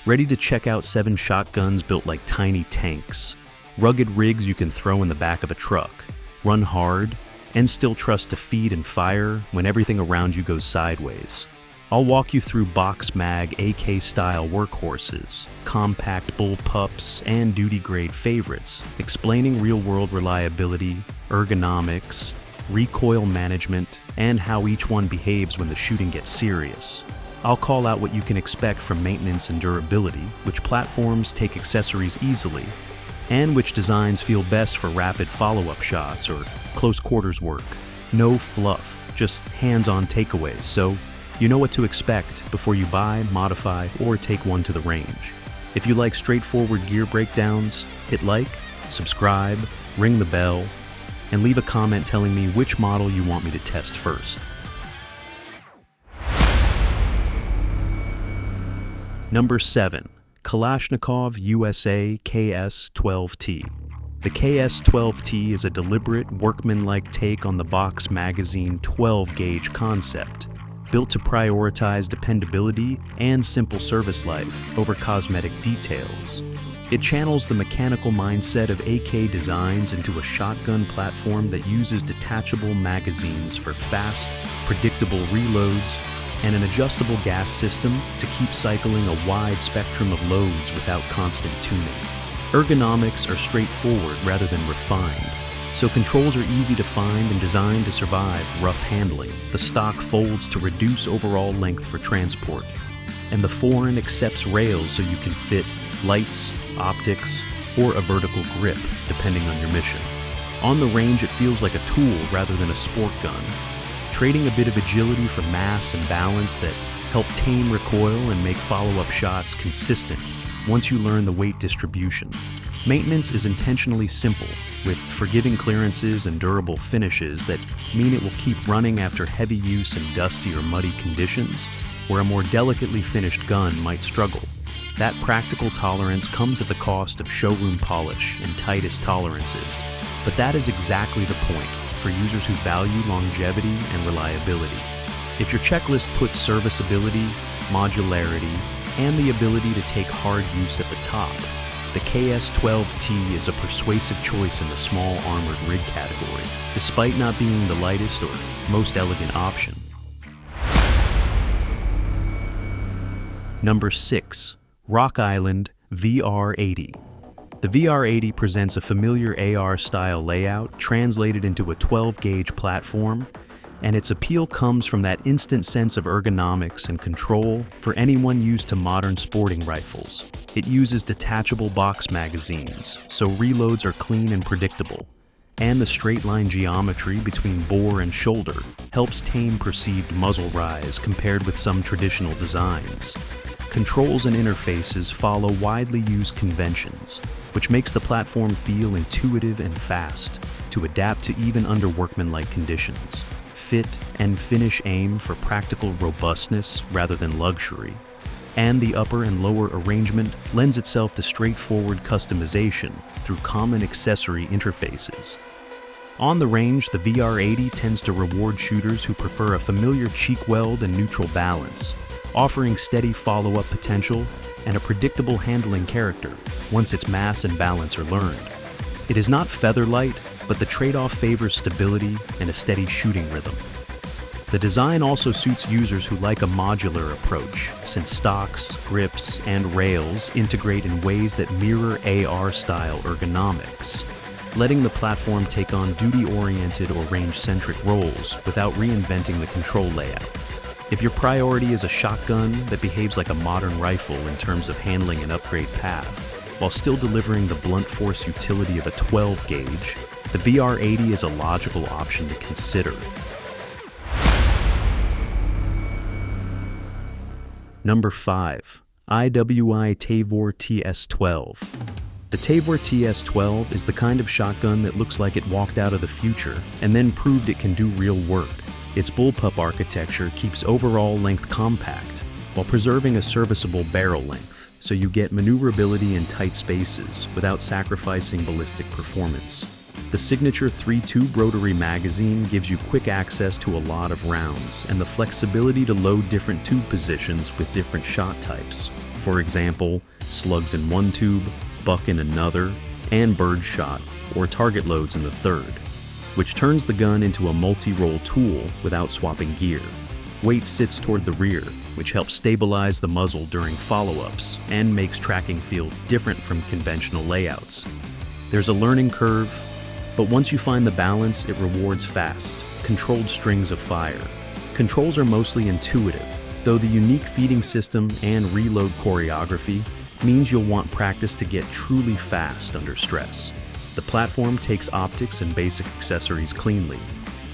Ready to check out 7 shotguns built like tiny tanks, rugged rigs you can throw in the back of a truck, run hard, and still trust to feed and fire when everything around you goes sideways. I'll walk you through box mag AK-style workhorses, compact bullpups, and duty-grade favorites, explaining real-world reliability, ergonomics, recoil management, and how each one behaves when the shooting gets serious. I'll call out what you can expect from maintenance and durability, which platforms take accessories easily, and which designs feel best for rapid follow-up shots or close quarters work. No fluff, just hands-on takeaways, so you know what to expect before you buy, modify, or take one to the range. If you like straightforward gear breakdowns, hit like, subscribe, ring the bell, and leave a comment telling me which model you want me to test first. Number 7. Kalashnikov USA KS-12T. The KS-12T is a deliberate, workmanlike take on the box magazine 12-gauge concept, built to prioritize dependability and simple service life over cosmetic details. It channels the mechanical mindset of AK designs into a shotgun platform that uses detachable magazines for fast, predictable reloads and an adjustable gas system to keep cycling a wide spectrum of loads without constant tuning. Ergonomics are straightforward rather than refined, so controls are easy to find and designed to survive rough handling. The stock folds to reduce overall length for transport, and the forend accepts rails so you can fit lights, optics, or a vertical grip, depending on your mission. On the range, it feels like a tool rather than a sport gun, trading a bit of agility for mass and balance that help tame recoil and make follow-up shots consistent once you learn the weight distribution. Maintenance is intentionally simple, with forgiving clearances and durable finishes that mean it will keep running after heavy use in dusty or muddy conditions, where a more delicately finished gun might struggle. That practical tolerance comes at the cost of showroom polish and tightest tolerances, but that is exactly the point for users who value longevity and reliability. If your checklist puts serviceability, modularity, and the ability to take hard use at the top, the KS-12T is a persuasive choice in the small armored rig category, despite not being the lightest or most elegant option. Number 6. Rock Island VR80. The VR80 presents a familiar AR-style layout translated into a 12-gauge platform, and its appeal comes from that instant sense of ergonomics and control for anyone used to modern sporting rifles. It uses detachable box magazines, so reloads are clean and predictable, and the straight-line geometry between bore and shoulder helps tame perceived muzzle rise compared with some traditional designs. Controls and interfaces follow widely used conventions, which makes the platform feel intuitive and fast to adapt to even under workmanlike conditions. Fit and finish aim for practical robustness rather than luxury, and the upper and lower arrangement lends itself to straightforward customization through common accessory interfaces. On the range, the VR80 tends to reward shooters who prefer a familiar cheek weld and neutral balance, offering steady follow-up potential and a predictable handling character once its mass and balance are learned. It is not feather light, but the trade-off favors stability and a steady shooting rhythm. The design also suits users who like a modular approach, since stocks, grips, and rails integrate in ways that mirror AR-style ergonomics, letting the platform take on duty-oriented or range-centric roles without reinventing the control layout. If your priority is a shotgun that behaves like a modern rifle in terms of handling an upgrade path, while still delivering the blunt force utility of a 12-gauge, the VR80 is a logical option to consider. Number 5. IWI Tavor TS12. The Tavor TS12 is the kind of shotgun that looks like it walked out of the future and then proved it can do real work. Its bullpup architecture keeps overall length compact while preserving a serviceable barrel length, so you get maneuverability in tight spaces without sacrificing ballistic performance. The signature 3-tube rotary magazine gives you quick access to a lot of rounds and the flexibility to load different tube positions with different shot types, For example, slugs in one tube, buck in another, and bird shot or target loads in the third, which turns the gun into a multi-role tool without swapping gear. Weight sits toward the rear, which helps stabilize the muzzle during follow-ups and makes tracking feel different from conventional layouts. There's a learning curve, but once you find the balance, it rewards fast, controlled strings of fire. Controls are mostly intuitive, though the unique feeding system and reload choreography means you'll want practice to get truly fast under stress. The platform takes optics and basic accessories cleanly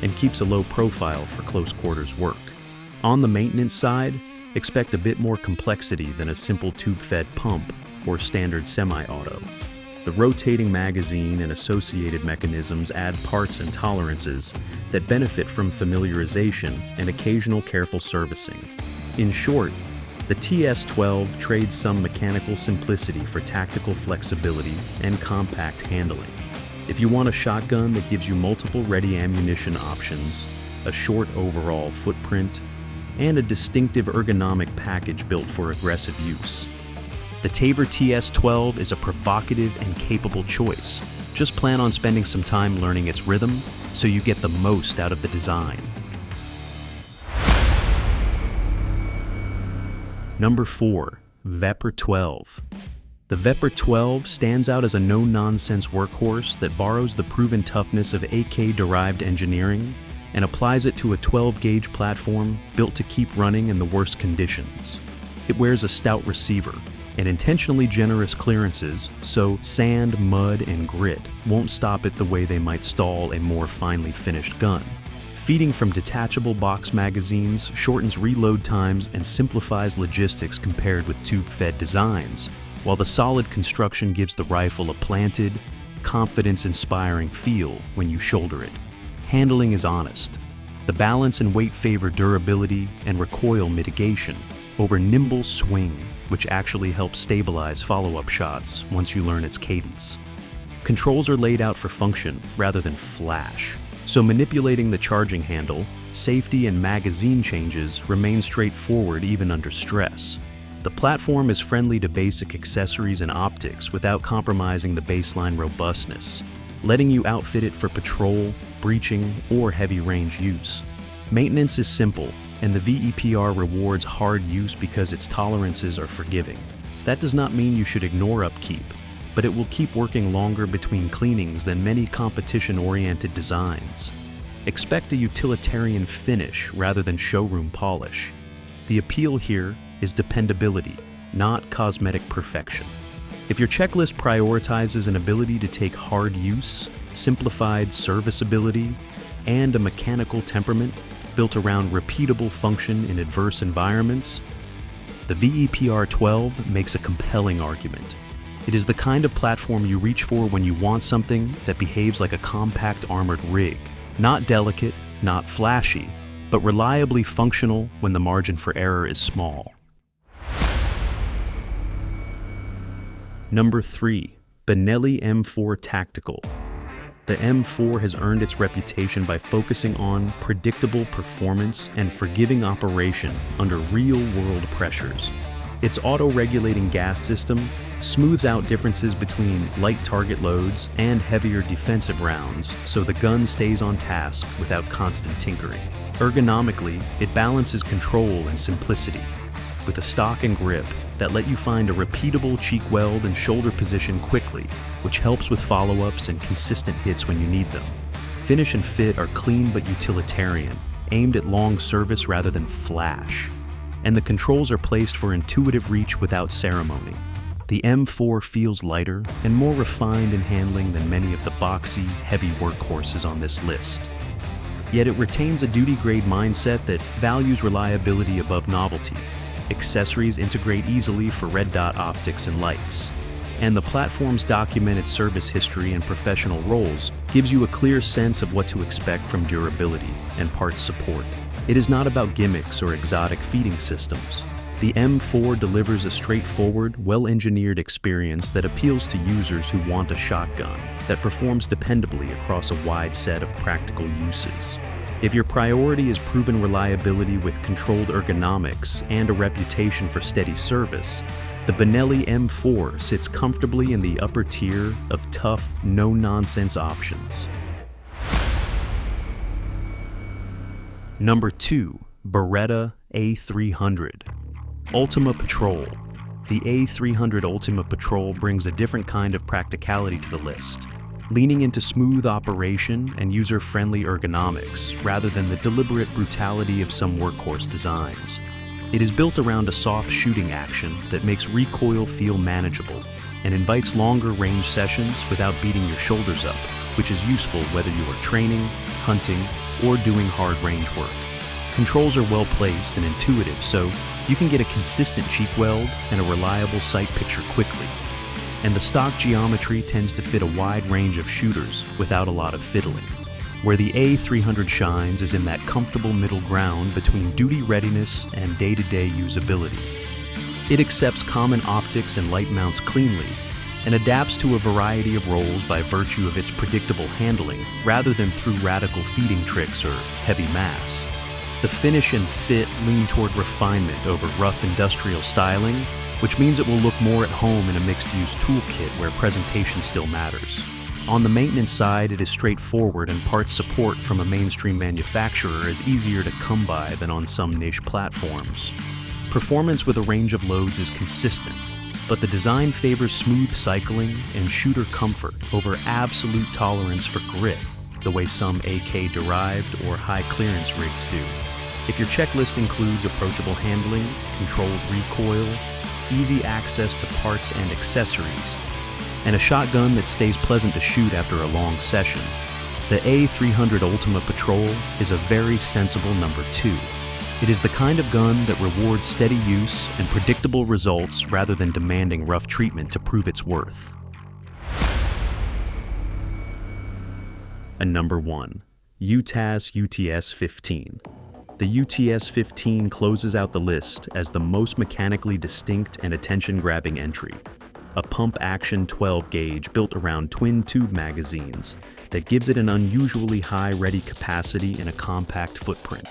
and keeps a low profile for close quarters work. On the maintenance side, expect a bit more complexity than a simple tube-fed pump or standard semi-auto. The rotating magazine and associated mechanisms add parts and tolerances that benefit from familiarization and occasional careful servicing. In short, the TS-12 trades some mechanical simplicity for tactical flexibility and compact handling. If you want a shotgun that gives you multiple ready ammunition options, a short overall footprint, and a distinctive ergonomic package built for aggressive use, the Tavor TS-12 is a provocative and capable choice. Just plan on spending some time learning its rhythm so you get the most out of the design. Number 4. Vepr 12. The Vepr 12 stands out as a no-nonsense workhorse that borrows the proven toughness of AK-derived engineering and applies it to a 12-gauge platform built to keep running in the worst conditions. It wears a stout receiver and intentionally generous clearances, so sand, mud, and grit won't stop it the way they might stall a more finely finished gun. Feeding from detachable box magazines shortens reload times and simplifies logistics compared with tube-fed designs, while the solid construction gives the rifle a planted, confidence-inspiring feel when you shoulder it. Handling is honest. The balance and weight favor durability and recoil mitigation over nimble swing, which actually helps stabilize follow-up shots once you learn its cadence. Controls are laid out for function rather than flash, so manipulating the charging handle, safety and magazine changes remain straightforward even under stress. The platform is friendly to basic accessories and optics without compromising the baseline robustness, letting you outfit it for patrol, breaching, or heavy range use. Maintenance is simple, and the VEPR rewards hard use because its tolerances are forgiving. That does not mean you should ignore upkeep, but it will keep working longer between cleanings than many competition-oriented designs. Expect a utilitarian finish rather than showroom polish. The appeal here is dependability, not cosmetic perfection. If your checklist prioritizes an ability to take hard use, simplified serviceability, and a mechanical temperament built around repeatable function in adverse environments, the VEPR 12 makes a compelling argument. It is the kind of platform you reach for when you want something that behaves like a compact armored rig, not delicate, not flashy, but reliably functional when the margin for error is small. Number 3. Benelli M4 Tactical. The M4 has earned its reputation by focusing on predictable performance and forgiving operation under real-world pressures. Its auto-regulating gas system smooths out differences between light target loads and heavier defensive rounds, so the gun stays on task without constant tinkering. Ergonomically, it balances control and simplicity, with a stock and grip that let you find a repeatable cheek weld and shoulder position quickly, which helps with follow-ups and consistent hits when you need them. Finish and fit are clean but utilitarian, aimed at long service rather than flash. And the controls are placed for intuitive reach without ceremony. The M4 feels lighter and more refined in handling than many of the boxy, heavy workhorses on this list. Yet it retains a duty-grade mindset that values reliability above novelty. Accessories integrate easily for red dot optics and lights, and the platform's documented service history and professional roles gives you a clear sense of what to expect from durability and parts support. It is not about gimmicks or exotic feeding systems. The M4 delivers a straightforward, well-engineered experience that appeals to users who want a shotgun that performs dependably across a wide set of practical uses. If your priority is proven reliability with controlled ergonomics and a reputation for steady service, the Benelli M4 sits comfortably in the upper tier of tough, no-nonsense options. Number 2. Beretta A300. Ultima Patrol. The A300 Ultima Patrol brings a different kind of practicality to the list, leaning into smooth operation and user-friendly ergonomics rather than the deliberate brutality of some workhorse designs. It is built around a soft shooting action that makes recoil feel manageable and invites longer range sessions without beating your shoulders up, which is useful whether you are training, hunting, or doing hard range work. Controls are well placed and intuitive, so you can get a consistent cheek weld and a reliable sight picture quickly. And the stock geometry tends to fit a wide range of shooters without a lot of fiddling. Where the A300 shines is in that comfortable middle ground between duty readiness and day-to-day usability. It accepts common optics and light mounts cleanly and adapts to a variety of roles by virtue of its predictable handling rather than through radical feeding tricks or heavy mass. The finish and fit lean toward refinement over rough industrial styling, which means it will look more at home in a mixed-use toolkit where presentation still matters. On the maintenance side, it is straightforward and parts support from a mainstream manufacturer is easier to come by than on some niche platforms. Performance with a range of loads is consistent, but the design favors smooth cycling and shooter comfort over absolute tolerance for grip, the way some AK-derived or high-clearance rigs do. If your checklist includes approachable handling, controlled recoil, easy access to parts and accessories, and a shotgun that stays pleasant to shoot after a long session, the A300 Ultima Patrol is a very sensible number 2. It is the kind of gun that rewards steady use and predictable results rather than demanding rough treatment to prove its worth. And number 1. UTAS UTS 15. The UTS 15 closes out the list as the most mechanically distinct and attention-grabbing entry. A pump-action 12-gauge built around twin-tube magazines that gives it an unusually high ready capacity and a compact footprint.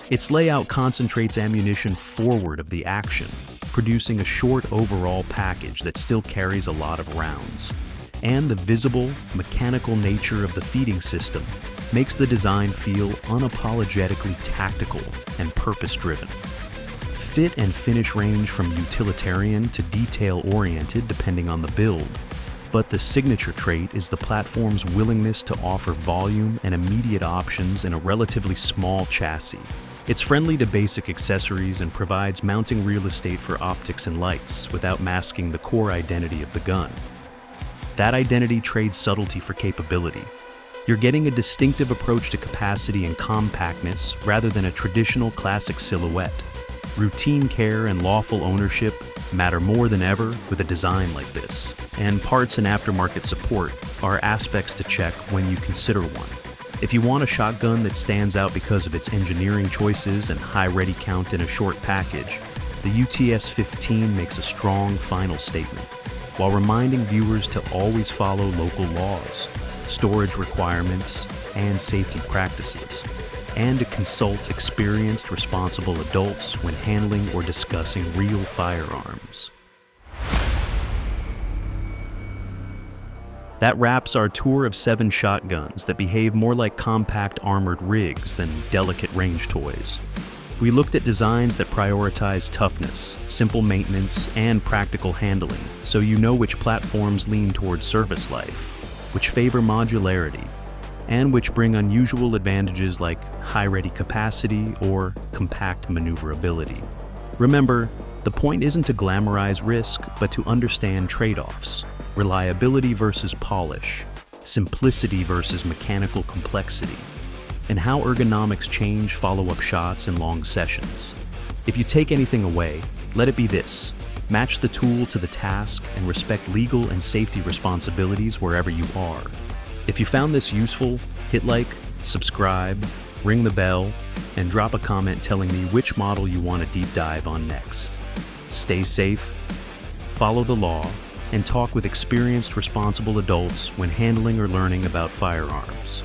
Its layout concentrates ammunition forward of the action, producing a short overall package that still carries a lot of rounds. And the visible, mechanical nature of the feeding system makes the design feel unapologetically tactical and purpose-driven. Fit and finish range from utilitarian to detail-oriented depending on the build, but the signature trait is the platform's willingness to offer volume and immediate options in a relatively small chassis. It's friendly to basic accessories and provides mounting real estate for optics and lights without masking the core identity of the gun. That identity trades subtlety for capability. You're getting a distinctive approach to capacity and compactness rather than a traditional classic silhouette. Routine care and lawful ownership matter more than ever with a design like this, and parts and aftermarket support are aspects to check when you consider one. If you want a shotgun that stands out because of its engineering choices and high ready count in a short package, the UTS 15 makes a strong final statement, while reminding viewers to always follow local laws, storage requirements, and safety practices, and to consult experienced, responsible adults when handling or discussing real firearms. That wraps our tour of 7 shotguns that behave more like compact armored rigs than delicate range toys. We looked at designs that prioritize toughness, simple maintenance, and practical handling, so you know which platforms lean towards service life, which favor modularity, and which bring unusual advantages like high-ready capacity or compact maneuverability. Remember, the point isn't to glamorize risk, but to understand trade-offs: reliability versus polish, simplicity versus mechanical complexity, and how ergonomics change follow-up shots and long sessions. If you take anything away, let it be this: match the tool to the task and respect legal and safety responsibilities wherever you are. If you found this useful, hit like, subscribe, ring the bell, and drop a comment telling me which model you want a deep dive on next. Stay safe, follow the law, and talk with experienced, responsible adults when handling or learning about firearms.